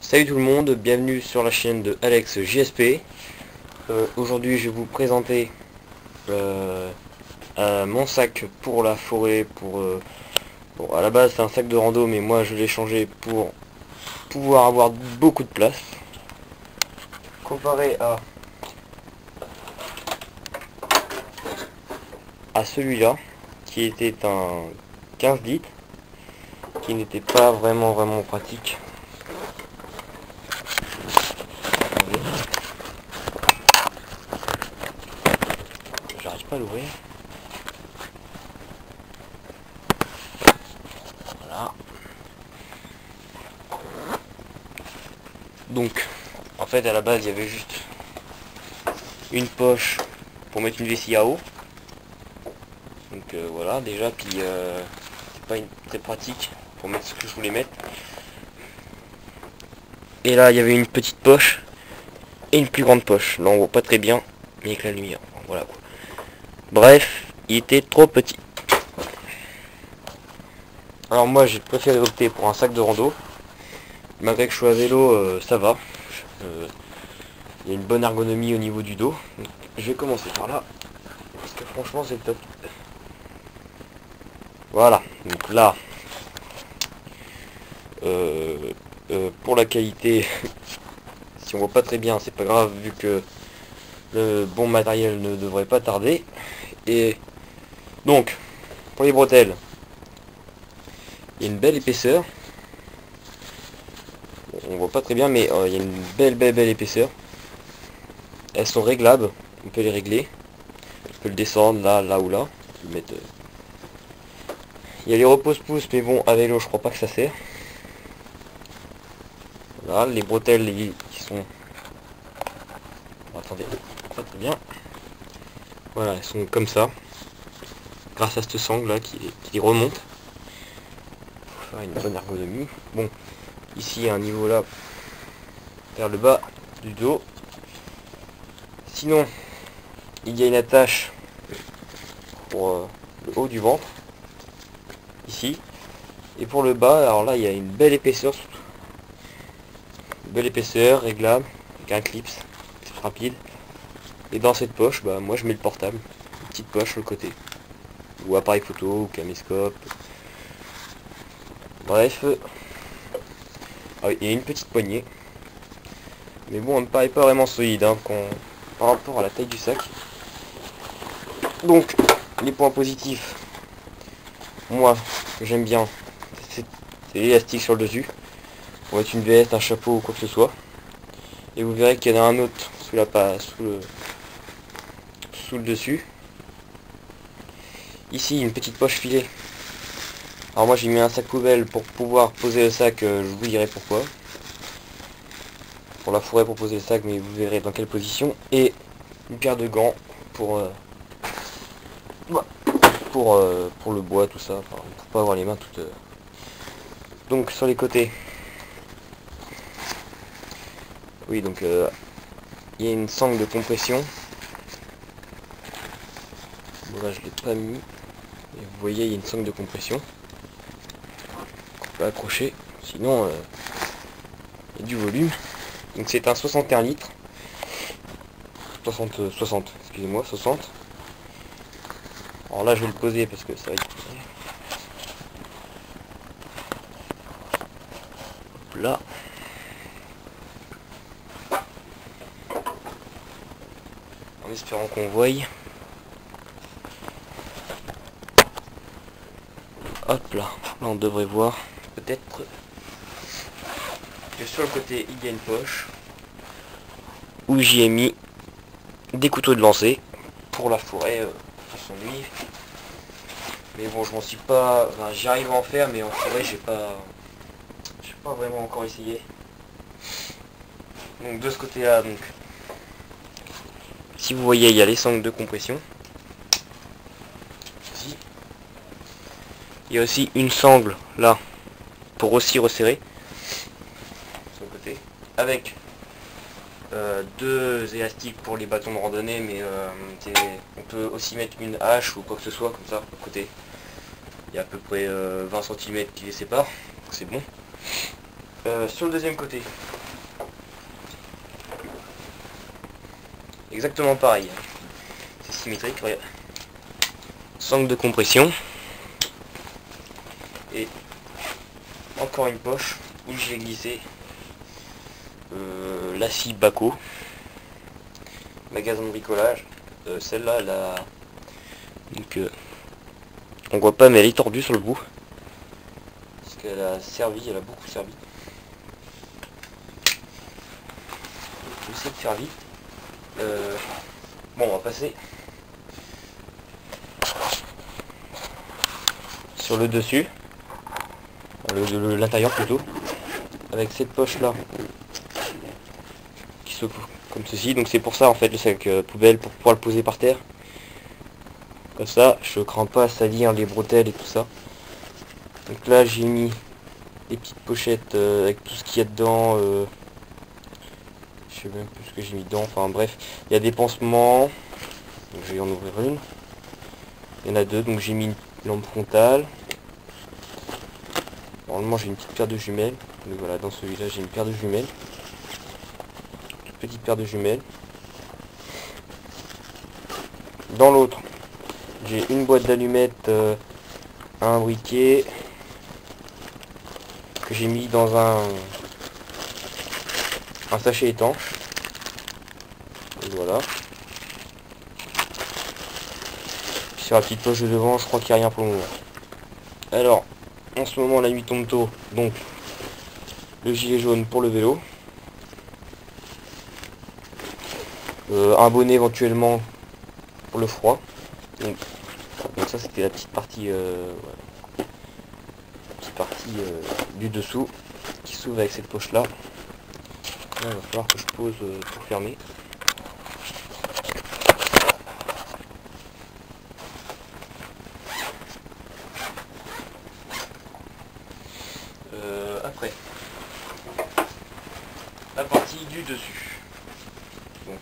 Salut tout le monde, bienvenue sur la chaîne de Alex JSP. Aujourd'hui je vais vous présenter mon sac pour la forêt. Bon, à la base c'est un sac de rando, mais moi je l'ai changé pour pouvoir avoir beaucoup de place. Comparé à celui-là, qui était un 15 litres, qui n'était pas vraiment pratique. J'arrive pas à l'ouvrir. Voilà. Donc, en fait, à la base, il y avait juste une poche pour mettre une vessie à eau. Donc voilà, déjà, puis c'est pas très pratique pour mettre ce que je voulais mettre. Et là, il y avait une petite poche et une plus grande poche. Là, on voit pas très bien, mais avec la lumière. Voilà. Bref, il était trop petit. Alors moi, j'ai préféré opter pour un sac de rando. Malgré que je sois à vélo, ça va. Il y a une bonne ergonomie au niveau du dos. Donc, je vais commencer par là, parce que franchement, c'est le top. Voilà, donc là, pour la qualité, si on voit pas très bien, c'est pas grave, vu que le bon matériel ne devrait pas tarder. Et donc, pour les bretelles, il y a une belle épaisseur. On voit pas très bien, mais il y a une belle épaisseur. Elles sont réglables, on peut les régler. On peut le descendre là ou là. On peut mettre, il y a les repose-pouces, mais bon, à vélo, je crois pas que ça sert. Voilà, les bretelles qui sont... Attendez, pas très bien. Voilà, elles sont comme ça. Grâce à cette sangle là qui remonte. Pour faire une bonne ergonomie. Bon, ici, il y a un niveau là, vers le bas du dos. Sinon, il y a une attache pour le haut du ventre. Ici. Et pour le bas, alors là, il y a une belle épaisseur. Belle épaisseur, réglable, avec un clips, c'est rapide. Et dans cette poche, bah moi je mets le portable, une petite poche sur le côté. Ou appareil photo, ou caméscope. Bref. Ah oui, il y a une petite poignée. Mais bon, elle me paraît pas vraiment solide hein, par rapport à la taille du sac. Donc, les points positifs, moi, que j'aime bien, c'est l'élastique sur le dessus. Pour mettre une veste, un chapeau ou quoi que ce soit. Et vous verrez qu'il y en a un autre sous le dessus. Ici, une petite poche filée. Alors moi j'ai mis un sac poubelle pour pouvoir poser le sac, je vous dirai pourquoi. Pour la forêt pour poser le sac, mais vous verrez dans quelle position. Et une paire de gants pour le bois, tout ça, enfin, pour pas avoir les mains toutes... Donc sur les côtés, oui, donc il y a une sangle de compression. Bon là je l'ai pas mis. Et vous voyez, il y a une sangle de compression qu'on peut accrocher, sinon il y a du volume. Donc c'est un 61 litres. 60, excusez-moi, 60. Alors là je vais le poser parce que ça va être... Hop là. En espérant qu'on voie. Hop là, là on devrait voir peut-être que sur le côté il y a une poche où j'y ai mis des couteaux de lancer pour la forêt qui s'ennuie. Mais bon, je m'en suis pas... Enfin, j'y arrive à en faire, mais en forêt j'ai pas vraiment encore essayé. Donc de ce côté là, donc si vous voyez, il y a les sangles de compression. Ici. Il y a aussi une sangle là pour aussi resserrer sur le côté, avec deux élastiques pour les bâtons de randonnée, mais on peut aussi mettre une hache ou quoi que ce soit comme ça à côté. Il y a à peu près 20 cm qui les séparent, c'est bon. Sur le deuxième côté, exactement pareil, c'est symétrique, regarde. Sangle de compression et encore une poche où j'ai glissé la scie Baco, magasin de bricolage. Celle-là, elle a... Donc, on voit pas, mais elle est tordue sur le bout parce qu'elle a servi, elle a beaucoup servi. J'essaie de faire vite. Bon, on va passer sur le dessus, l'intérieur plutôt, avec cette poche là qui se comme ceci. Donc c'est pour ça en fait le sac poubelle, pour pouvoir le poser par terre. Comme ça, je crains pas à salir les bretelles et tout ça. Donc là j'ai mis des petites pochettes avec tout ce qu'il y a dedans. Je sais même plus ce que j'ai mis dedans. Enfin bref, il y a des pansements. Donc je vais en ouvrir une. Il y en a deux, donc j'ai mis une lampe frontale. Normalement j'ai une petite paire de jumelles. Donc voilà, dans celui-là j'ai une paire de jumelles. Toute petite paire de jumelles. Dans l'autre, j'ai une boîte d'allumettes, un briquet que j'ai mis dans un sachet étanche. Et voilà. Puis sur la petite poche de devant, je crois qu'il n'y a rien pour le moment. Alors, en ce moment la nuit tombe tôt, donc le gilet jaune pour le vélo. Un bonnet éventuellement pour le froid. Donc ça c'était la petite partie, voilà. Petite partie du dessous qui s'ouvre avec cette poche là. Là il va falloir que je pose pour fermer. Après la partie du dessus. Donc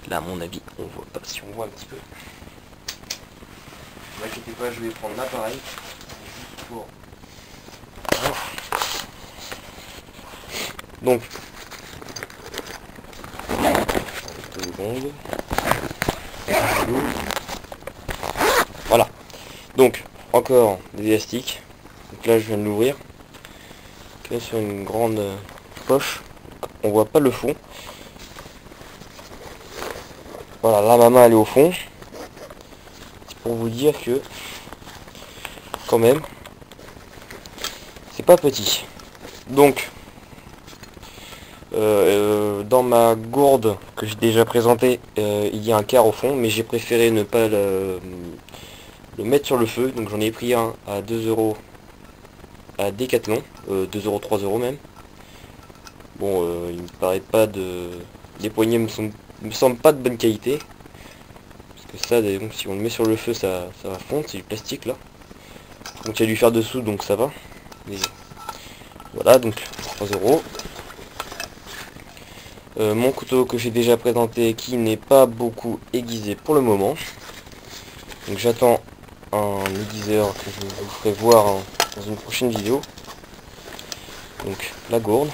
là à mon avis on voit pas, si on voit un petit peu. Ne vous inquiétez pas, je vais prendre l'appareil juste pour... Donc voilà, donc encore des élastiques. Donc là je viens de l'ouvrir. Là sur une grande poche, on voit pas le fond. Voilà, là ma main elle est au fond. C'est pour vous dire que quand même c'est pas petit. Donc dans ma gourde que j'ai déjà présentée, il y a un quart au fond, mais j'ai préféré ne pas le mettre sur le feu. Donc j'en ai pris un à 2 € à Decathlon, 2 €, 3 € même. Bon, il me paraît pas de... Les poignées me semblent pas de bonne qualité. Parce que ça, donc, si on le met sur le feu, ça va fondre, c'est du plastique là. Donc il y a du fer dessous, donc ça va. Mais, voilà, donc 3 €. Mon couteau que j'ai déjà présenté, qui n'est pas beaucoup aiguisé pour le moment. Donc j'attends un aiguiseur que je vous ferai voir dans une prochaine vidéo. Donc la gourde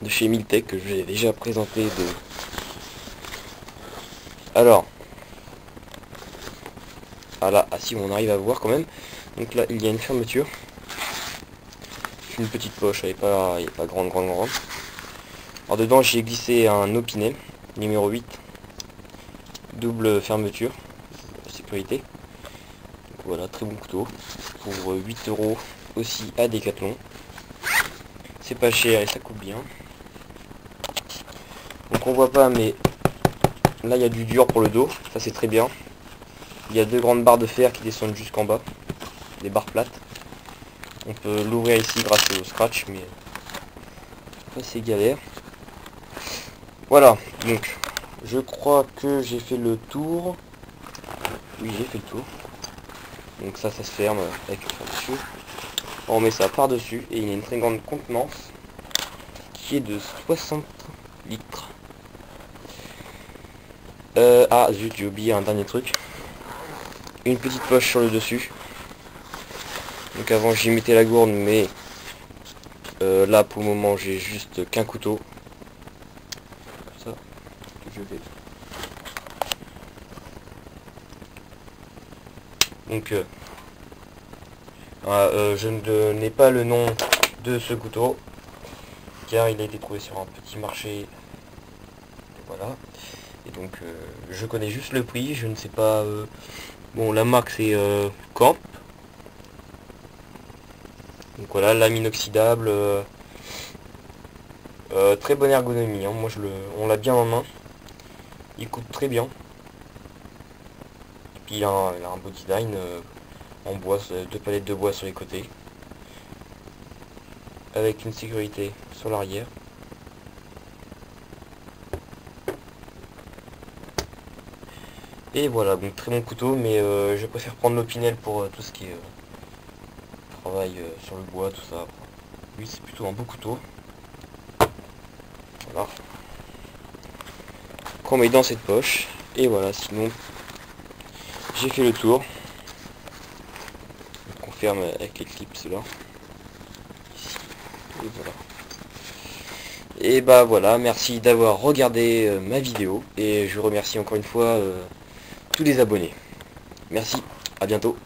de chez Miltech que j'ai déjà présenté de... Alors, ah là, ah si on arrive à voir quand même. Donc là il y a une fermeture. Une petite poche, elle n'est pas grande. Alors dedans j'ai glissé un opinet numéro 8, double fermeture, sécurité. Donc voilà, très bon couteau, pour 8 € aussi à Decathlon. C'est pas cher et ça coupe bien. Donc on voit pas, mais là il y a du dur pour le dos, ça c'est très bien. Il y a deux grandes barres de fer qui descendent jusqu'en bas, des barres plates. On peut l'ouvrir ici grâce au scratch, mais c'est galère. Voilà, donc je crois que j'ai fait le tour. Oui, j'ai fait le tour. Donc ça se ferme avec une fermeture. On met ça par-dessus et il y a une très grande contenance qui est de 60 litres. Ah zut, j'ai oublié un dernier truc. Une petite poche sur le dessus. Donc avant j'y mettais la gourde, mais Là pour le moment j'ai juste qu'un couteau. Ça, que je vais. Donc je n'ai pas le nom de ce couteau car il a été trouvé sur un petit marché. Voilà. Et donc je connais juste le prix, je ne sais pas. Bon, la marque c'est Camp. Donc voilà, lame inoxydable. Très bonne ergonomie, hein. Moi on l'a bien en main. Il coupe très bien. Et puis il a un beau design en bois, deux palettes de bois sur les côtés. Avec une sécurité sur l'arrière. Et voilà, donc très bon couteau, mais je préfère prendre l'Opinel pour tout ce qui est travail sur le bois, tout ça. Lui c'est plutôt un beau couteau. Voilà. Qu'on met dans cette poche. Et voilà, sinon j'ai fait le tour. Je confirme avec les clips là. Ici. Et voilà. Et bah voilà, merci d'avoir regardé ma vidéo. Et je remercie encore une fois tous les abonnés. Merci, à bientôt.